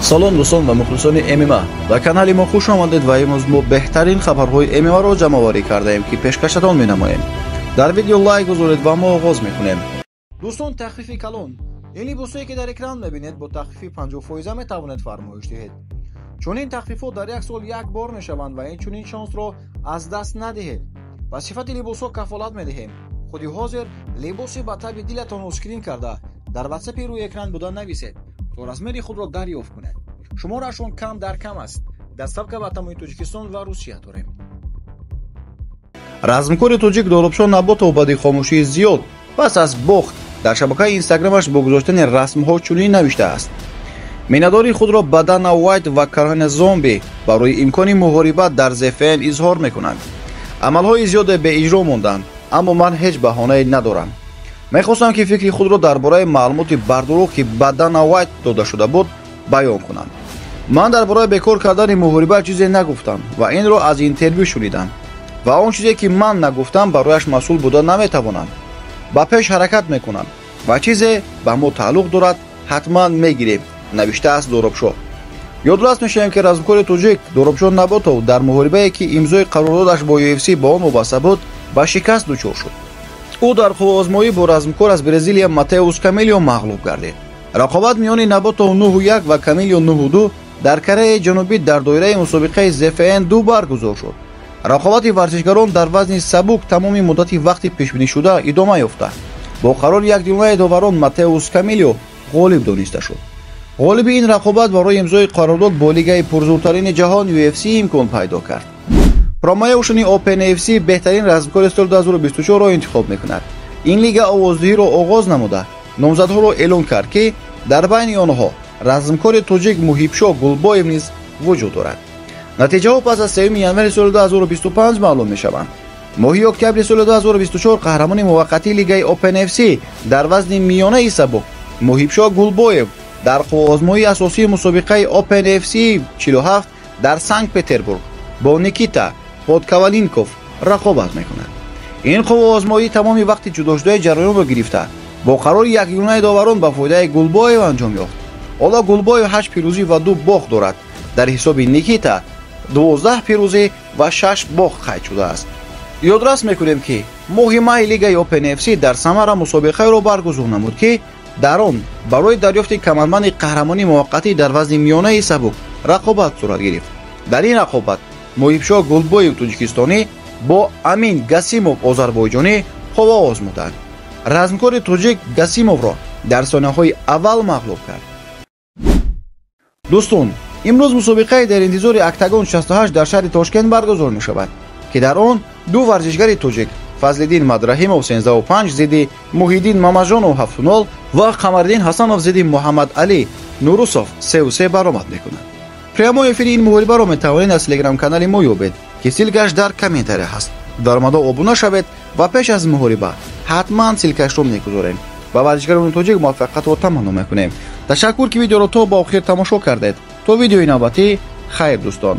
салом дӯстон ва мухлисони ММА ба канали мо хуш омадед ва имрӯз мо беҳтарин хабарҳои ММАро ҷамъоварӣ кардаем ки пешкашатон менамоем. Дар видео лайк гузоред ва мо оғоз мекунем. дӯстон, тахфифи калон. ин либосое ки дар экран мебинед бо тахфифи 50% метавонед фармоиш диҳед. чунин тахфифот дар як сол як бор мешаванд ва инчунин шонсро аз даст надиҳед. ба сифати либосҳо кафолат медиҳем. худи ҳозир либоси ба таби дилатонро скрин карда дар ватсапи рӯи экран буда нависед то размери худро дарёфт кунед. шуморашон кам дар кам аст. дастсавка ба тамоми Тоҷикистон ва Русия дорем. размкори тоҷик Доробшон Наботов баъди хомӯшии зиёд пас аз бохт дар шабакаи инстаграмаш бо гузоштани расмҳо чунин навиштааст: миннатдории худро ба Дана Уайт ва Каролина Зомби барои имкони муҳорибат дар ЗФН изҳор мекунанд. амалҳои зиёде беиҷро монданд, аммо ман ҳеҷ баҳонае надорам. мехостам ки фикри худро дар бораи маълумоти бардуруғ ки ба Дана Уайт дода шуда буд баён кунам. ман дар бораи бекор кардани муҳорибат чизе нагуфтам ва инро аз интервю шунидам ва он чизе ки ман нагуфтам барояш масъул буда наметавонам. ба пеш ҳаракат мекунам ва чизе ба мо тааллуқ дорад ҳатман мегирем, навиштааст Доробшо. ёдрас мешавем ки размкори тоҷик Доробшон Наботов дар муҳорибае ки имзои қарордодаш бо UFC ба он вобаста буд ба шикаст дучор шуд. ӯ дар хубозмоӣ бо размкор аз Бразилия Матеус Камилио мағлуб гардид. рақобат миёни Наботов 9-1 ва Камилио 9-2 дар Кореяи Ҷанубӣ дар доираи мусобиқаи ЗФН 2 баргузор шуд. рақобати варзишгарон дар вазни сабук тамоми муддати вақти пешбинишуда идома ёфта. бо қарори якдилонаи даварон Матеус Камилио ғолиб дониста шуд. ғолиби ин рақобат барои имзои қарордод бо лигаи пурзуртарини ҷаҳон UFC имкон пайдо кард. промоушени Open UFC беҳтарин размкори соли 2024-ро интихоб мекунад. ин лига овоздиҳиро оғоз намуда, номзадҳоро эълон кард ки дар байни онҳо размкори тоҷик Муҳибшо Гулбоев низ вуҷуд дорад. натиҷаҳо пас аз 3 январи соли 2025 маълум мешаванд. моҳи октябри соли 2024 қаҳрамони муваққатии лигаи Open UFC дар вазни миёнаи сабук Муҳибшо Гулбоев дар қуввозмоии асосии мусобиқаи Open UFC 47 дар Санкт-Петербург бо Никита Подкаваленков рақобат мекунад. ин қуввозмоӣ тамоми вақти ҷудошудаи ҷараёнро гирифта бо қарори якдилонаи даварон ба фоидаи Гулбоев анҷом ёфт. ҳоло Гулбоев 8 пирӯзӣ ва 2 бохт дорад. дар ҳисоби Никита 12 пирӯзӣ ва 6 бохт қайд шудааст. ёдрас мекунем ки моҳи майи лигаи Open UFC дар Самара мусобиқаеро баргузор намуд ки дар он барои дарёфти камарбанди қаҳрамонии муваққатӣ дар вазни миёнаи сабук рақобат сурат гирифт. дар ин рақобат Муҳибшо Гулбоев тоҷикистонӣ бо Амин Гасимов озарбойҷонӣ ҳаво озмуданд. размкори тоҷик Гасимовро дар сонаҳои аввал мағлуб кард. дӯстон, имрӯз мусобиқаи дар интизори Октагон 68 дар шаҳри Тошкент баргузор мешавад ки дар он ду варзишгари тоҷик Фазлиддин Мадрахимов 13-5 зидди Муҳиддин Мамаҷонов 7-0 ва Қамариддин Ҳасанов зидди Муҳаммад Али Нурусов 3-3 баромад мекунад. прямои эфири ин муҳорибаро метавонед аз телеграм-канали мо ёбед ки силкаш дар комментария ҳаст. дар мадо обуна шавед ва пеш аз муҳориба ҳатман силкашро мегузорем. ба варзишгарони тоҷик муваффақиятро таманно мекунем. ташаккур ки видеоро то ба охир тамошо кардед. то видеои навбатӣ хайр дӯстон.